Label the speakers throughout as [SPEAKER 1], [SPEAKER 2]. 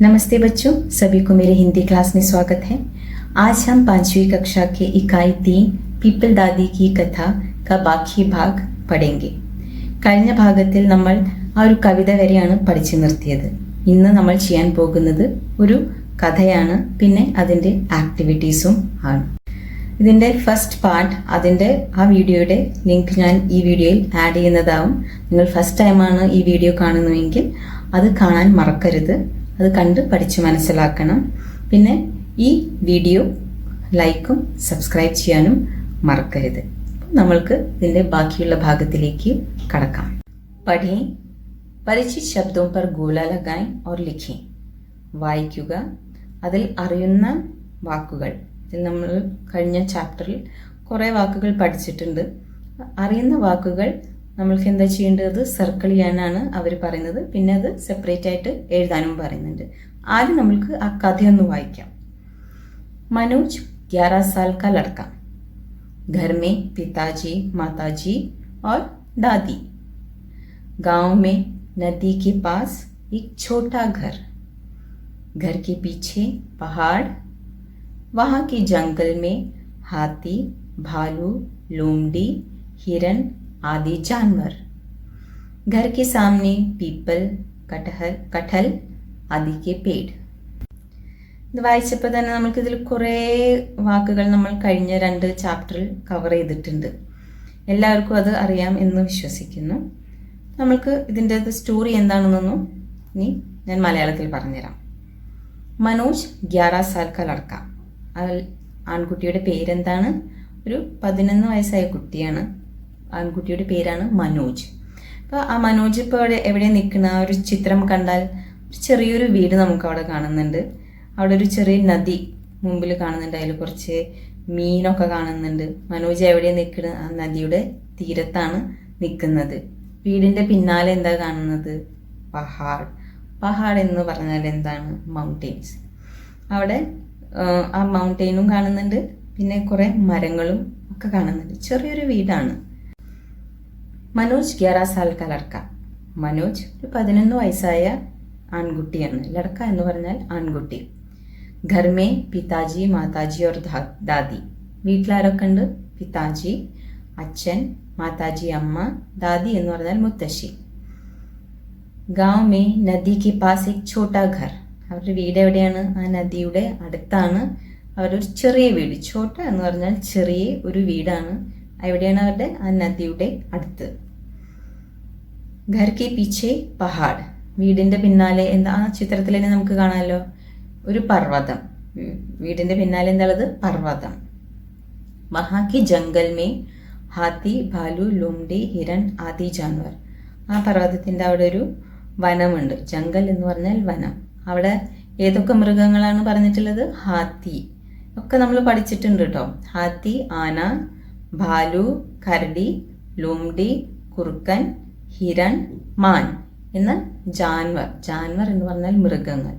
[SPEAKER 1] नमस्ते बच्चों, सभी को मेरे हिंदी क्लास में स्वागत है। आज हम 5वीं कक्षा के इकाई 3 പീപ്പിൾ ദാദി की कथा का ബാക്കി ഭാഗ് പഠേंगे। കഴിഞ്ഞ ഭാഗത്തിൽ നമ്മൾ ആ ഒരു കവിത വരെയാണ് പഠിച്ചു നിർത്തിയത്. ഇന്ന് നമ്മൾ ചെയ്യാൻ പോകുന്നത് ഒരു കഥയാണ്, പിന്നെ അതിൻ്റെ ആക്ടിവിറ്റീസും ആണ്. ഇതിൻ്റെ ഫസ്റ്റ് പാർട്ട്, അതിൻ്റെ ആ വീഡിയോയുടെ ലിങ്ക് ഞാൻ ഈ വീഡിയോയിൽ ആഡ് ചെയ്യുന്നതാവും. നിങ്ങൾ ഫസ്റ്റ് ടൈമാണ് ഈ വീഡിയോ കാണുന്നുവെങ്കിൽ അത് കാണാൻ മറക്കരുത്. അത് കണ്ട് പഠിച്ച് മനസ്സിലാക്കണം. പിന്നെ ഈ വീഡിയോ ലൈക്കും സബ്സ്ക്രൈബ് ചെയ്യാനും മറക്കരുത്. നമ്മൾക്ക് ഇതിൻ്റെ ബാക്കിയുള്ള ഭാഗത്തിലേക്ക് കടക്കാം. പഠി പരിചിത ശബ്ദോं पर गोला लगाएं और लिखें. വായിക്കുക, അതിൽ അറിയുന്ന വാക്കുകൾ. ഇതിൽ നമ്മൾ കഴിഞ്ഞ ചാപ്റ്ററിൽ കുറേ വാക്കുകൾ പഠിച്ചിട്ടുണ്ട്. അറിയുന്ന വാക്കുകൾ നമ്മൾക്ക് എന്താ ചെയ്യേണ്ടത്? സർക്കിൾ ചെയ്യാനാണ് അവർ പറയുന്നത്. പിന്നെ അത് സെപ്പറേറ്റ് ആയിട്ട് എഴുതാനും പറയുന്നുണ്ട്. ആദ്യം നമ്മൾക്ക് ആ കഥയൊന്ന് വായിക്കാം. മനോജ് 11 साल का लड़का, घर में पिताजी, माताजी और दादी, गांव में नदी के पास एक छोटा घर, घर के पीछे पहाड़, वहाँ के जंगल में हाथी, भालू, लोमड़ी, हिरन आदि जानवर, घर के सामने पीपल, कटहल आदि के पेड़. ഇത് വായിച്ചപ്പോൾ തന്നെ നമുക്കിതിൽ കുറേ വാക്കുകൾ നമ്മൾ കഴിഞ്ഞ 2 ചാപ്റ്ററിൽ കവർ ചെയ്തിട്ടുണ്ട്. എല്ലാവർക്കും അത് അറിയാം എന്ന് വിശ്വസിക്കുന്നു. നമ്മൾക്ക് ഇതിൻ്റെ സ്റ്റോറി എന്താണെന്നൊന്നും ഇനി ഞാൻ മലയാളത്തിൽ പറഞ്ഞുതരാം. മനോജ് 11 साल का लड़का, ആൺകുട്ടിയുടെ പേരെന്താണ്? ഒരു 11 വയസ്സായ കുട്ടിയാണ്. ആൺകുട്ടിയുടെ പേരാണ് മനോജ്. അപ്പോൾ ആ മനോജ് ഇപ്പോൾ എവിടെ നിൽക്കുന്ന ആ ഒരു ചിത്രം കണ്ടാൽ ചെറിയൊരു വീട് നമുക്ക് അവിടെ കാണുന്നുണ്ട്. അവിടെ ഒരു ചെറിയ നദി മുമ്പിൽ കാണുന്നുണ്ട്. അതിൽ കുറച്ച് മീനൊക്കെ കാണുന്നുണ്ട്. മനോജ് എവിടെ നിൽക്കുന്നത്? ആ നദിയുടെ തീരത്താണ് നിൽക്കുന്നത്. വീടിൻ്റെ പിന്നാലെ എന്താ കാണുന്നത്? പഹാഡ് എന്ന് പറഞ്ഞാൽ എന്താണ്? മൗണ്ടെയിൻസ്. അവിടെ ആ മൗണ്ടെയിനും കാണുന്നുണ്ട്. പിന്നെ കുറേ മരങ്ങളും ഒക്കെ കാണുന്നുണ്ട്. ചെറിയൊരു വീടാണ്. മനോജ് 11 साल का लड़का. മനോജ് ഒരു 11 വയസ്സായ ആൺകുട്ടിയാണ്. ലടക്ക എന്ന് പറഞ്ഞാൽ ആൺകുട്ടി. घर में पिताजी, माताजी और दादी, വീട്ടിലാരൊക്കെ ഉണ്ട്? പിതാജി അച്ഛൻ, മാതാജി അമ്മ, ദാദി എന്ന് പറഞ്ഞാൽ മുത്തശ്ശി. गांव में नदी के पास एक छोटा घर, അവരുടെ വീട് എവിടെയാണ്? ആ നദിയുടെ അടുത്താണ് അവരൊരു ചെറിയ വീട്. ഛോട്ട എന്ന് പറഞ്ഞാൽ ചെറിയ ഒരു വീടാണ്. എവിടെയാണ് അവരുടെ? ആ നദിയുടെ അടുത്ത്. ഘർ കെ പീछे പഹാഡ്, വീടിന്റെ പിന്നാലെ എന്താ? ആ ചിത്രത്തിൽ തന്നെ നമുക്ക് കാണാമല്ലോ, ഒരു പർവ്വതം. വീടിന്റെ പിന്നാലെ എന്താണത്? പർവ്വതം. വഹാ കി ജംഗൽ മേ ഹാത്തി, ഭാലു, ലോംഡി, ഹിരൺ ആദി ജാൻവർ, ആ പർവ്വതത്തിന്റെ അവിടെ ഒരു വനമുണ്ട്. ജംഗൽ എന്ന് പറഞ്ഞാൽ വനം. അവിടെ ഏതൊക്കെ മൃഗങ്ങളാണ് പറഞ്ഞിട്ടുള്ളത്? ഹാത്തി ഒക്കെ നമ്മൾ പഠിച്ചിട്ടുണ്ട് കേട്ടോ. ഹാത്തി, ആന, ഭാലു, കരടി, ലോംഡി, കുറുക്കൻ, ഹിരൺ, മാൻ എന്ന ജാൻവർ എന്ന് പറഞ്ഞാൽ മൃഗങ്ങൾ.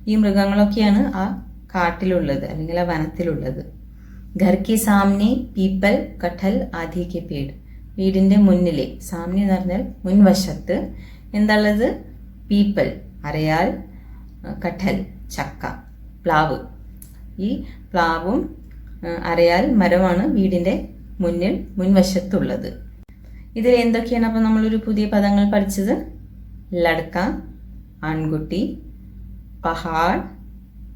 [SPEAKER 1] ഈ മൃഗങ്ങളൊക്കെയാണ് ആ കാട്ടിലുള്ളത് അല്ലെങ്കിൽ ആ വനത്തിലുള്ളത്. ഘർ കെ സാമനെ പീപ്പൽ, കട്ടൽ ആദി കെ പേട്, വീടിന്റെ മുന്നിലെ, സാമനെ എന്ന് പറഞ്ഞാൽ മുൻവശത്ത് എന്താണുള്ളത്? പീപ്പൽ അരയാൽ, കട്ടൽ ചക്ക, പ്ലാവ്. ഈ പ്ലാവും അരയാൽ മരമാണ് വീടിന്റെ മുൻവശത്തുള്ളത്. ഇതിൽ എന്തൊക്കെയാണ് അപ്പം നമ്മളൊരു പുതിയ പദങ്ങൾ പഠിച്ചത്? ലഡ്ക ആൺകുട്ടി, പഹാഡ്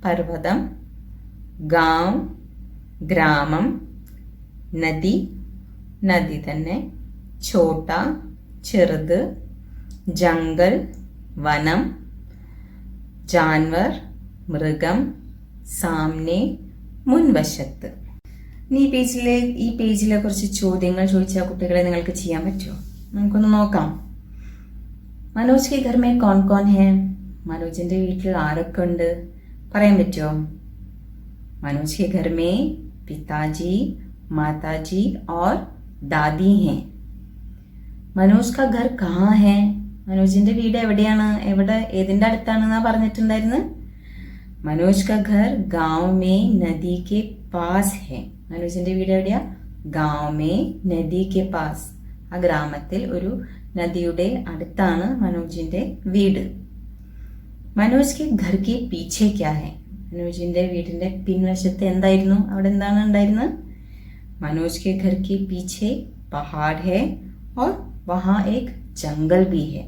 [SPEAKER 1] പർവ്വതം, ഗാം ഗ്രാമം, നദി തന്നെ, ഛോട്ട ചെറുത്, ജംഗൽ വനം, ജാൻവർ മൃഗം, സാമനെ മുൻവശത്ത്. ഈ പേജിലെ കുറച്ച് ചോദ്യങ്ങൾ ചോദിച്ച കുട്ടികളെ നിങ്ങൾക്ക് ചെയ്യാൻ പറ്റുമോ? നമുക്കൊന്ന് നോക്കാം. മനോജ് കെ ഘർ മേ കോൺ കോൺ ഹേ, മനോജിന്റെ വീട്ടിൽ ആരൊക്കെ ഉണ്ട്? പറയാൻ പറ്റുമോ? മനോജ് കെ ഘർ മേ പിതാജി, മാതാജി और दादी हैं. മനോജ് കാ ഘർ കഹാ ഹേ, മനോജിന്റെ വീട് എവിടെയാണ്? ഏതിന്റെ അടുത്താണെന്നാ പറഞ്ഞിട്ടുണ്ടായിരുന്നു? മനോജ് കാ ഘർ ഗാവ് മേ നദി കെ പാസ് ഹേ, മനോജിന്റെ വീട് എവിടെയാ? ഗാവ് മേ നദി കെ പാസ്, ആ ഗ്രാമത്തിൽ ഒരു നദിയുടെ അടുത്താണ് മനോജിന്റെ വീട്. മനോജ് കെ ഘർ കെ പീछे क्या है? മനോജിന്റെ വീടിന്റെ പിൻവശത്ത് എന്തായിരുന്നു? അവിടെ എന്താണ് ഉണ്ടായിരുന്നത്? മനോജ് के घर के पीछे पहाड़ है और वहाँ एक जंगल भी है.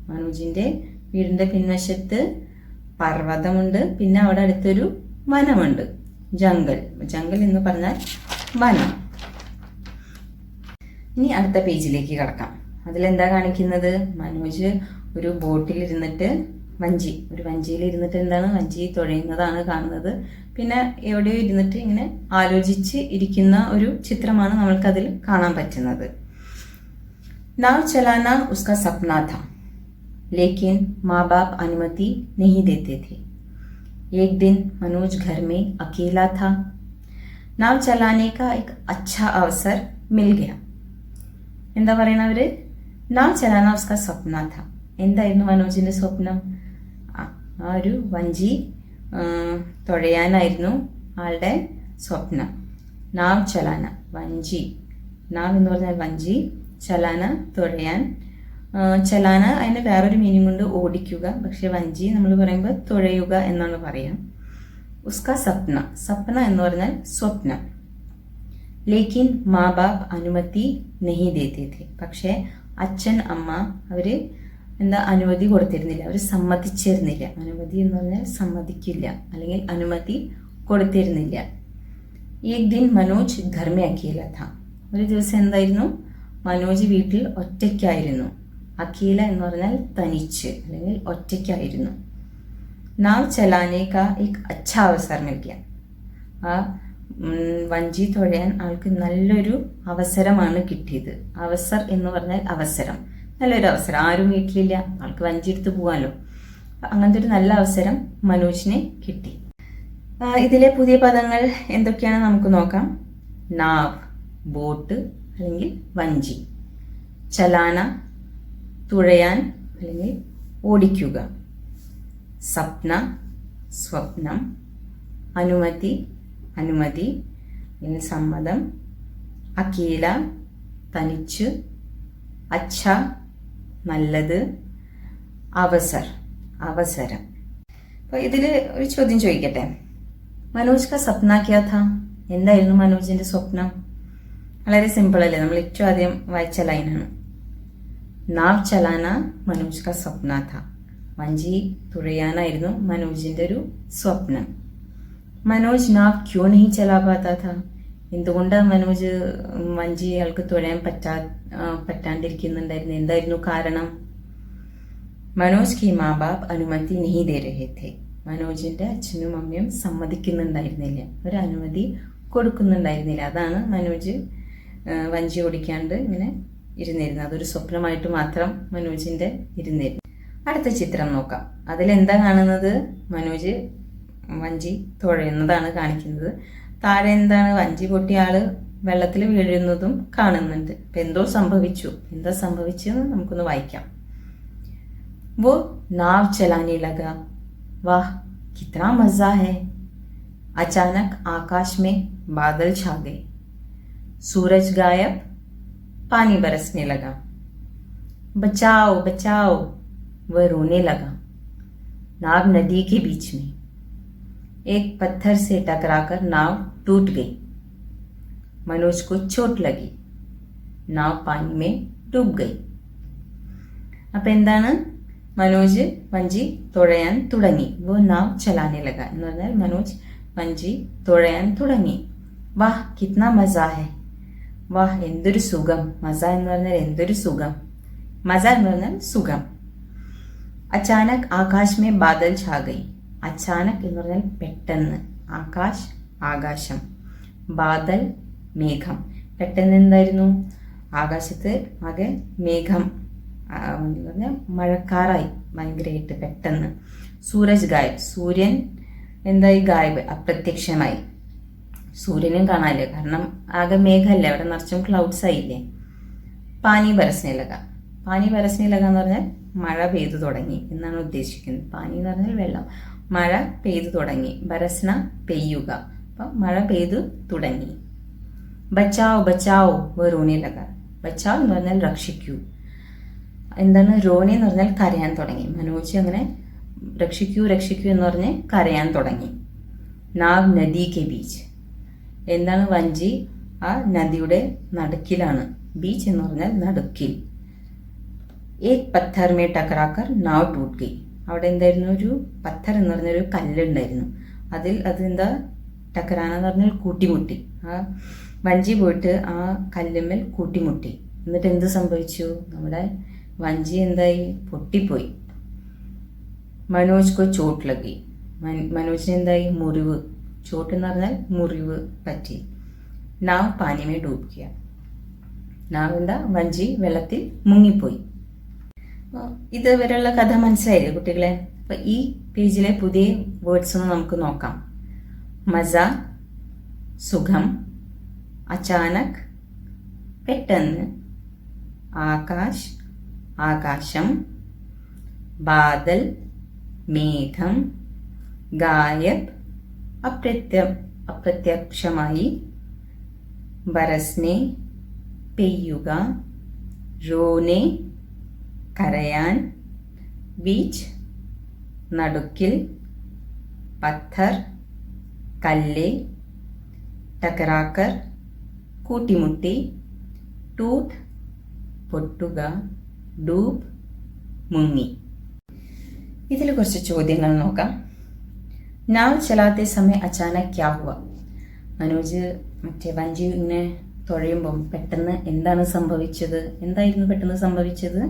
[SPEAKER 1] മനോജിന്റെ വീടിന്റെ പിൻവശത്ത് പർവ്വതമുണ്ട്, പിന്നെ അവിടെ അടുത്തൊരു വനമുണ്ട്. ജംഗൽ, ജംഗൽ എന്ന് പറഞ്ഞാൽ വനം. ഇനി അടുത്ത പേജിലേക്ക് കടക്കാം. അതിലെന്താ കാണിക്കുന്നത്? മനോജ് ഒരു ബോട്ടിലിരുന്നിട്ട് ഒരു വഞ്ചിയിൽ ഇരുന്നിട്ട് എന്താണ്, വഞ്ചി തുഴയുന്നതാണ് കാണുന്നത്. പിന്നെ എവിടെയോ ഇരുന്നിട്ട് ഇങ്ങനെ ആലോചിച്ച് ഇരിക്കുന്ന ഒരു ചിത്രമാണ് നമ്മൾക്കതിൽ കാണാൻ പറ്റുന്നത്. नाव चलाना उसका सपना था, लेकिन माँ बाप अनुमति नहीं देते थे. एक दिन मनोज घर में अकेला था. नाव चलाने का एक अच्छा अवसर मिल गया. എന്താ പറയണവര്? നാവ് ചലാന ഉസ്കാ സ്വപ്ന ഥ. എന്തായിരുന്നു മനോജിന്റെ സ്വപ്നം? ആ ഒരു വഞ്ചി തുഴയാനായിരുന്നു ആളുടെ സ്വപ്നം. നാവ് ചലാന, വഞ്ചി. നാവ് എന്ന് പറഞ്ഞാൽ വഞ്ചി, ചലാന തുഴയാൻ. ചലാന അതിന് വേറൊരു മീനിങ് ഉണ്ട്, ഓടിക്കുക. പക്ഷെ വഞ്ചി നമ്മൾ പറയുമ്പോൾ തുഴയുക എന്നാണ് പറയാം. ഉസ്കാ സപ്ന, സപ്ന എന്ന് പറഞ്ഞാൽ സ്വപ്നം. ലേക്കിൻ മാ ബാപ്പ് അനുമതി നഹി ദേത്തെ थे. പക്ഷെ അച്ഛൻ അമ്മ അവര് അനുമതി കൊടുത്തിരുന്നില്ല, അവർ സമ്മതിച്ചിരുന്നില്ല. അനുമതി എന്ന് പറഞ്ഞാൽ സമ്മതിക്കില്ല, അല്ലെങ്കിൽ അനുമതി കൊടുത്തിരുന്നില്ല. ഏക് ദിൻ മനോജ് ഘർ മേ അക്കേല ഥ. ഒരു ദിവസം എന്തായിരുന്നു? മനോജ് വീട്ടിൽ ഒറ്റയ്ക്കായിരുന്നു. അക്കേല എന്ന് പറഞ്ഞാൽ തനിച്ച് അല്ലെങ്കിൽ ഒറ്റയ്ക്കായിരുന്നു. നാവ് ചലാനെ കാ എക് അച്ഛാ അവസർ മിൽ ഗയ. ആ വഞ്ചി തുഴയാൻ ആൾക്ക് നല്ലൊരു അവസരമാണ് കിട്ടിയത്. അവസർ എന്ന് പറഞ്ഞാൽ അവസരം, നല്ലൊരു അവസരം. ആരും വീട്ടിലില്ല, ആൾക്ക് വഞ്ചി എടുത്ത് പോകാമല്ലോ. അങ്ങനത്തെ ഒരു നല്ല അവസരം മനോജിനെ കിട്ടി. ഇതിലെ പുതിയ പദങ്ങൾ എന്തൊക്കെയാണ് നമുക്ക് നോക്കാം. നാവ്, ബോട്ട് അല്ലെങ്കിൽ വഞ്ചി. ചലാന, തുഴയാൻ അല്ലെങ്കിൽ ഓടിക്കുക. സപ്ന, സ്വപ്നം. അനുമതി, അനുമതി അല്ലെങ്കിൽ സമ്മതം. അകേല, തനിച്ച്. അച്ഛ, നല്ലത്. അവസർ, അവസരം. അപ്പോൾ ഇതിൽ ഒരു ചോദ്യം ചോദിക്കട്ടെ. മനോജ് കാ സപ്ന ക്യാ ഥാ? എന്തായിരുന്നു മനോജിന്റെ സ്വപ്നം? വളരെ സിമ്പിൾ അല്ലേ? നമ്മൾ ഏറ്റവും ആദ്യം വായിച്ച ലൈനാണ്. നാവ് ചലാന മനോജ് കാ സ്വപ്ന ഥാ. വഞ്ചി തുഴയാനായിരുന്നു മനോജിന്റെ ഒരു സ്വപ്നം. മനോജ് നാവ് ക്യോ നഹി ചലാ പാതാ ഥാ? എന്തുകൊണ്ടാണ് മനോജ് വഞ്ചി അയാൾക്ക് തുഴയാൻ പറ്റാണ്ടിരിക്കുന്നുണ്ടായിരുന്നു? എന്തായിരുന്നു കാരണം? മനോജ് കി മാ ബാപ്പ് അനുമതി നഹി ദേ രഹേ ഥേ. മനോജിന്റെ അച്ഛനും അമ്മയും സമ്മതിക്കുന്നുണ്ടായിരുന്നില്ല, ഒരു അനുമതി കൊടുക്കുന്നുണ്ടായിരുന്നില്ല. അതാണ് മനോജ് വഞ്ചി ഓടിക്കാണ്ട് ഇങ്ങനെ ഇരുന്നിരുന്നത്. അതൊരു സ്വപ്നമായിട്ട് മാത്രം മനോജിന്റെ ഇരുന്നിരുന്നു. അടുത്ത ചിത്രം നോക്കാം. അതിലെന്താ കാണുന്നത്? മനോജ് വഞ്ചി തുഴയുന്നതാണ് കാണിക്കുന്നത്. താഴെ എന്താണ്? വഞ്ചി പൊട്ടിയ ആള് വെള്ളത്തിൽ വീഴുന്നതും കാണുന്നുണ്ട്. അപ്പൊ എന്തോ സംഭവിച്ചു. എന്താ സംഭവിച്ചെന്ന് നമുക്കൊന്ന് വായിക്കാം. वो नाव चलाने लगा. वाह कितना मजा है. अचानक आकाश में बादल छा गए. सूरज गायब, पानी बरसने लगा. बचाओ बचाओ, वह रोने लगा. नाव नदी के बीच में एक पत्थर से टकराकर नाव टूट गई. मनोज को चोट लगी. नाव पानी में डूब गई. അപ്പൊ എന്താണ്? മനോജ് വഞ്ചി തുഴയാൻ തുടങ്ങി. വോ നാവ് ചലാനെ ലഗ എന്ന് പറഞ്ഞാൽ മനോജ് വഞ്ചി തുഴയാൻ തുടങ്ങി. വാഹ് കിത്ന മസാ ഹെ. വാഹ് എന്തൊരു സുഖം. മസ എന്ന് പറഞ്ഞാൽ എന്തൊരു സുഖം. മസ എന്ന് പറഞ്ഞാൽ സുഖം. അച്ചാനക് ആകാശ് മേ ബാദൽ ഛാ ഗയി. അച്ചാനക് എന്ന് പറഞ്ഞാൽ പെട്ടെന്ന്. ആകാശ് ആകാശം. ബാദൽ മേഘം. പെട്ടെന്ന് എന്തായിരുന്നു? ആകാശത്ത് ആകെ മേഘം എന്ന് പറഞ്ഞാൽ മഴക്കാറായി ഭയങ്കരമായിട്ട് പെട്ടെന്ന്. സൂരജ് ഗായബ്. സൂര്യൻ എന്തായി? ഗായബ്, അപ്രത്യക്ഷമായി. സൂര്യനും കാണാനില്ല, കാരണം ആകെ മേഘമല്ലേ, അവിടെ നിറച്ചും ക്ലൗഡ്സ് ആയില്ലേ. പാനി ബരസ്നെ ലഗ. പാനി ബരസ്നെ ലഗ എന്ന് പറഞ്ഞാൽ മഴ പെയ്തു തുടങ്ങി എന്നാണ് ഉദ്ദേശിക്കുന്നത്. പാനി എന്ന് പറഞ്ഞാൽ വെള്ളം. മഴ പെയ്തു തുടങ്ങി. ബരസ്ന പെയ്യുക. അപ്പൊ മഴ പെയ്തു തുടങ്ങി. ബച്ചാവോ ബച്ചാവോ വ റോനെ ലഗ. ബച്ചാവ് എന്ന് പറഞ്ഞാൽ രക്ഷിക്കൂ. എന്താണ്? റോനെ എന്ന് പറഞ്ഞാൽ കരയാൻ തുടങ്ങി. മനോജ് അങ്ങനെ രക്ഷിക്കൂ രക്ഷിക്കൂ എന്ന് പറഞ്ഞ് കരയാൻ തുടങ്ങി. നാവ് നദി കെ ബീച്ച്. എന്താണ്? വഞ്ചി ആ നദിയുടെ നടുക്കിലാണ്. ബീച്ച് എന്ന് പറഞ്ഞാൽ നടുക്കിൽ. ഏക് പത്ഥർ മേ ടക്കറാക്കർ നാവ് ടൂട്ട് ഗയി. അവിടെ എന്തായിരുന്നു? ഒരു പത്ഥർ എന്ന് പറഞ്ഞൊരു കല്ലുണ്ടായിരുന്നു. അതെന്താ? ടക്കറാന എന്ന് പറഞ്ഞാൽ കൂട്ടിമുട്ടി. ആ വഞ്ചി പോയിട്ട് ആ കല്ലുമ്മൽ കൂട്ടിമുട്ടി. എന്നിട്ട് എന്ത് സംഭവിച്ചു? നമ്മുടെ വഞ്ചി എന്തായി? പൊട്ടിപ്പോയി. മനോജ് കോ ചോട്ട് ലഗി. മനോജിന് എന്തായി? മുറിവ്. ചോട്ട് എന്ന് പറഞ്ഞാൽ മുറിവ് പറ്റി. നാവ് പാനിമേ ഡൂബ് ഗയ. നാവ് എന്താ? വഞ്ചി വെള്ളത്തിൽ മുങ്ങിപ്പോയി. ഇതുവരെയുള്ള കഥ മനസ്സിലായില്ലേ കുട്ടികളെ? അപ്പൊ ഈ പേജിലെ പുതിയ വേർഡ്സ് ഒന്ന് നമുക്ക് നോക്കാം. മസ, സുഖം, അചാനക്, പെട്ടെന്ന്, ആകാശ്, ആകാശം, ബാദൽ, മേഘം, ഗായബ്, അപ്രത്യക്ഷമായി, ബരസ്നെ, പെയ്യുക, റോനെ, കരയാൻ, ബീച്ച്, നടുക്കിൽ, പത്ഥർ, കല്ല്, ടക്കറാക്കർ, കൂട്ടിമുട്ടി, ടൂട്ട്, പൊട്ടുക, ഡൂബ്, മുങ്ങി. ഇതിൽ കുറച്ച് ചോദ്യങ്ങൾ നോക്കാം. നാവ് ചലാത്തെ സമയ അച്ചാനക് ക്യാ ഹുവ. മനോജ് മറ്റേ വഞ്ചി ഇങ്ങനെ തുഴയുമ്പം പെട്ടെന്ന് എന്താണ് സംഭവിച്ചത്? എന്തായിരുന്നു പെട്ടെന്ന് സംഭവിച്ചത്?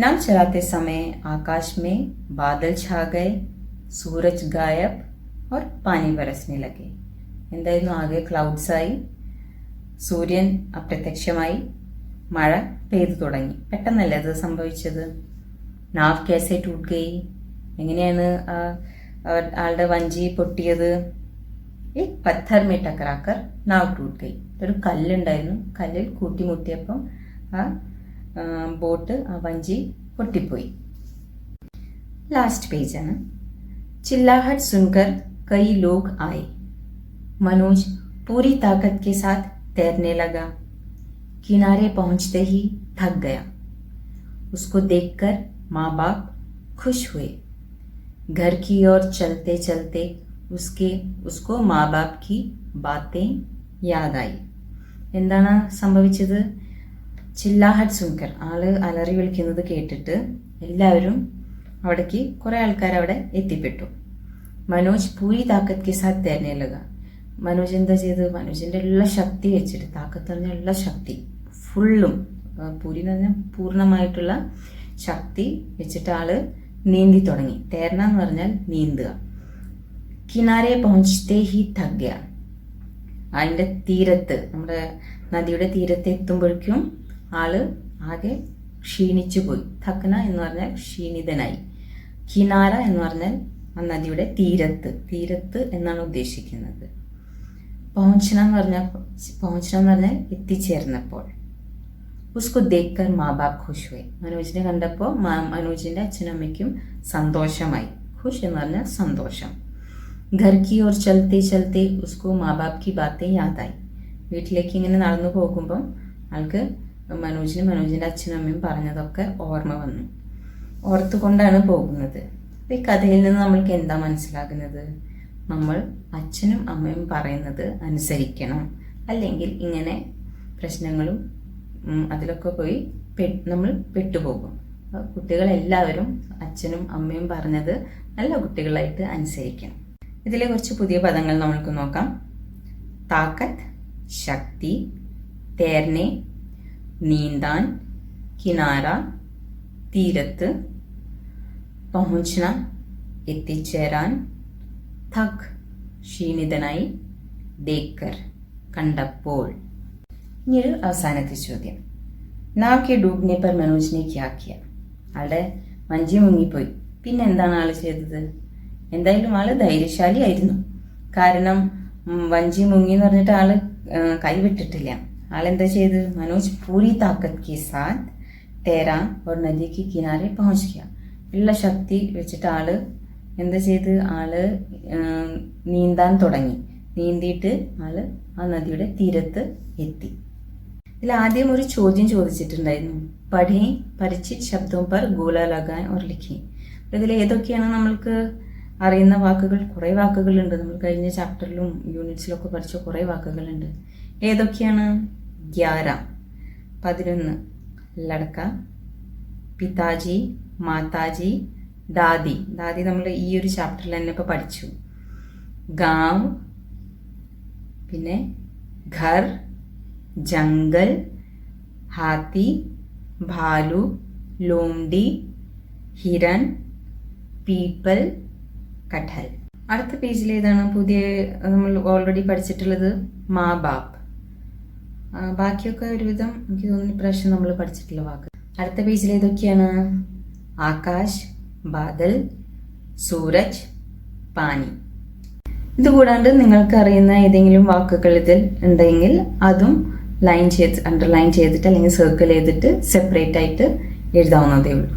[SPEAKER 1] नाव चलाते समय आकाश में बादल छा गए, सूरज गायब और पानी बरसने लगे. എന്തായിരുന്നു? ആകെ ക്ലൗഡ്സ് ആയി, സൂര്യൻ അപ്രത്യക്ഷമായി, മഴ പെയ്തു തുടങ്ങി. പെട്ടെന്നല്ലേ അത് സംഭവിച്ചത്? നാവ് കേസെ ടൂട്ട് ഗയി. എങ്ങനെയാണ് ആളുടെ വഞ്ചി പൊട്ടിയത്? പത്ഥർ മേ ടക്കറാക്കർ നാവ് ടൂട്ട് ഗയി. ഒരു കല്ലുണ്ടായിരുന്നു, കല്ലിൽ കൂട്ടിമുട്ടിയപ്പം ആ ബോട്ട്, ആ വഞ്ചി പൊട്ടിപ്പോയി. ലാസ്റ്റ് പേജാണ്. चिल्लाहट सुनकर कई लोग आए. मनोज पूरी ताकत के साथ तैरने लगा. किनारे पहुंचते ही थक गया. उसको देखकर माँ बाप खुश हुए. घर की ओर चलते चलते उसको माँ बाप की बातें याद आई. എന്താണ് സംഭവിച്ചത്? ചില്ലാഹട്ട് സുൻകർ, ആള് അലറി വിളിക്കുന്നത് കേട്ടിട്ട് എല്ലാവരും അവിടേക്ക് കുറെ ആൾക്കാർ അവിടെ എത്തിപ്പെട്ടു. മനോജ് പൂരി താക്കത്ത് കെ സാത്ത് തേർനെ ലഗ. മനോജ് എന്താ ചെയ്ത്? മനോജിന്റെ എല്ലാ ശക്തി വെച്ചിട്ട്, താക്കത്ത് പറഞ്ഞ എല്ലാ ശക്തി ഫുള്ളും, പൂരി എന്ന് പറഞ്ഞാൽ പൂർണ്ണമായിട്ടുള്ള ശക്തി വെച്ചിട്ട് ആള് നീന്തി തുടങ്ങി. തേർന എന്ന് പറഞ്ഞാൽ നീന്തുക. കിനാരെ പਹੁഞ്ചത്തെ ഹി തക് ഗയ. അതിന്റെ തീരത്ത്, നമ്മുടെ നദിയുടെ തീരത്ത് എത്തുമ്പോഴേക്കും ആള് ആകെ ക്ഷീണിച്ചു പോയി. തക്ന എന്ന് പറഞ്ഞാൽ ക്ഷീണിതനായി. കിനാര എന്ന് പറഞ്ഞാൽ ആ നദിയുടെ തീരത്ത് എന്നാണ് ഉദ്ദേശിക്കുന്നത്. പहुंचना എന്ന് പറഞ്ഞാൽ എത്തിച്ചേർന്നപ്പോൾ. ഉസ്കോ ദേക്കർ മാ ബാപ് ഖുഷ് ഹുए. മനോജിനെ കണ്ടപ്പോൾ മനോജിന്റെ അച്ഛനും അമ്മയ്ക്കും സന്തോഷമായി. ഖുഷ് എന്ന് പറഞ്ഞാൽ സന്തോഷം. घर की ओर चलते चलते उसको माँ बाप की बातें याद आई. വീട്ടിലേക്ക് ഇങ്ങനെ നടന്നു പോകുമ്പം ആൾക്ക് മനോജിന്റെ അച്ഛനും അമ്മയും പറഞ്ഞതൊക്കെ ഓർമ്മ വന്നു. ഓർത്തുകൊണ്ടാണ് പോകുന്നത്. ഈ കഥയിൽ നിന്ന് നമ്മൾക്ക് എന്താ മനസ്സിലാകുന്നത്? നമ്മൾ അച്ഛനും അമ്മയും പറയുന്നത് അനുസരിക്കണം, അല്ലെങ്കിൽ ഇങ്ങനെ പ്രശ്നങ്ങളും അതിലൊക്കെ പോയി നമ്മൾ പെട്ടുപോകും. കുട്ടികളെല്ലാവരും അച്ഛനും അമ്മയും പറഞ്ഞത് നല്ല കുട്ടികളായിട്ട് അനുസരിക്കണം. ഇതിലെ കുറച്ച് പുതിയ പദങ്ങൾ നമ്മൾക്ക് നോക്കാം. താക്കത്ത്, ശക്തി, തേർനെ, നീന്താൻ, കിനാര, തീരത്ത്, പहुंचന, എത്തിച്ചേരാൻ, थक, ക്ഷീണിതനായി, ദേക്കർ, കണ്ടപ്പോൾ. ഇനിയൊരു അവസാനത്തെ ചോദ്യം. നാവ് കെ ഡൂബ്നെ പർ മനോജിനെ ക്യാ കിയ. ആളുടെ വഞ്ചി മുങ്ങിപ്പോയി. പിന്നെ എന്താണ് ആള് ചെയ്തത്? എന്തായാലും ആള് ധൈര്യശാലി ആയിരുന്നു. കാരണം വഞ്ചി മുങ്ങി എന്ന് പറഞ്ഞിട്ട് ആള് കൈവിട്ടിട്ടില്ല. ആളെന്താ ചെയ്ത്? മനോജ് പൂരി താക്കത്ത് കെ സാത്ത് തേരാ और നദി കി കിനാരെ പहुंच गया. ഉള്ള ശക്തി വെച്ചിട്ട് ആള് എന്താ ചെയ്ത്? ആള് നീന്താൻ തുടങ്ങി. നീന്തിയിട്ട് ആള് ആ നദിയുടെ തീരത്ത് എത്തി. ഇതിൽ ആദ്യം ഒരു ചോദ്യം ചോദിച്ചിട്ടുണ്ടായിരുന്നു. പഠേ പരിചിത് ശബ്ദോं पर गोला लगाएं और लिखें. ഇതിൽ ഏതൊക്കെയാണ് നമ്മൾക്ക് അറിയുന്ന വാക്കുകൾ? കുറേ വാക്കുകളുണ്ട്. നമ്മൾ കഴിഞ്ഞ ചാപ്റ്ററിലും യൂണിറ്റ്സിലൊക്കെ പഠിച്ച കുറേ വാക്കുകളുണ്ട്. ഏതൊക്കെയാണ്? 11 11 ലടക്ക, പിതാജി, മാതാജി, ദാദി. ദാദി നമ്മൾ ഈ ഒരു ചാപ്റ്ററിൽ തന്നെ ഇപ്പോൾ പഠിച്ചു. ഗാവ്, പിന്നെ ഘർ, ജംഗൽ, ഹാത്തി, ഭാലു, ലോംഡി, ഹിരൺ, പീപ്പിൾ, കഠൽ. അടുത്ത പേജിൽ ഏതാണ് പുതിയ നമ്മൾ ഓൾറെഡി പഠിച്ചിട്ടുള്ളത്? മാ ബാപ്പ്. ബാക്കിയൊക്കെ ഒരുവിധം എനിക്ക് തോന്നുന്നു ഇപ്രാവശ്യം നമ്മൾ പഠിച്ചിട്ടുള്ള വാക്ക്. അടുത്ത പേജിൽ ഏതൊക്കെയാണ്? ആകാശ്, ബാദൽ, സൂരജ്, പാനി. ഇതുകൂടാണ്ട് നിങ്ങൾക്ക് അറിയുന്ന ഏതെങ്കിലും വാക്കുകൾ ഇതിൽ ഉണ്ടെങ്കിൽ അതും അണ്ടർലൈൻ ചെയ്തിട്ട് അല്ലെങ്കിൽ സർക്കിൾ ചെയ്തിട്ട് സെപ്പറേറ്റ് ആയിട്ട് എഴുതാവുന്നതേ ഉള്ളൂ.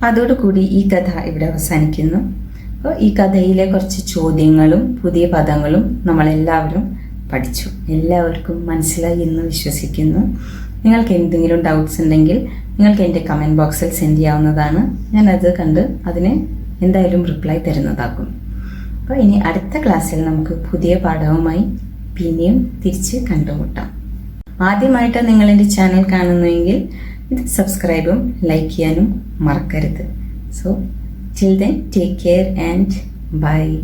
[SPEAKER 1] അതോടുകൂടി ഈ കഥ ഇവിടെ അവസാനിക്കുന്നു. അപ്പോൾ ഈ കഥയിലെ കുറച്ച് ചോദ്യങ്ങളും പുതിയ പദങ്ങളും നമ്മളെല്ലാവരും പഠിച്ചു. എല്ലാവർക്കും മനസ്സിലായി എന്ന് വിശ്വസിക്കുന്നു. നിങ്ങൾക്ക് എന്തെങ്കിലും ഡൗട്ട്സ് ഉണ്ടെങ്കിൽ നിങ്ങൾക്ക് എൻ്റെ കമൻറ്റ് ബോക്സിൽ സെൻഡ് ചെയ്യാവുന്നതാണ്. ഞാനത് കണ്ട് അതിന് എന്തായാലും റിപ്ലൈ തരുന്നതാകും. അപ്പോൾ ഇനി അടുത്ത ക്ലാസ്സിൽ നമുക്ക് പുതിയ പാഠവുമായി പിന്നെയും തിരിച്ച് കണ്ടുമുട്ടാം. ആദ്യമായിട്ട് നിങ്ങൾ എൻ്റെ ചാനൽ കാണുന്നുവെങ്കിൽ ഇത് സബ്സ്ക്രൈബും ലൈക്ക് ചെയ്യാനും മറക്കരുത്. So till then, take care and bye.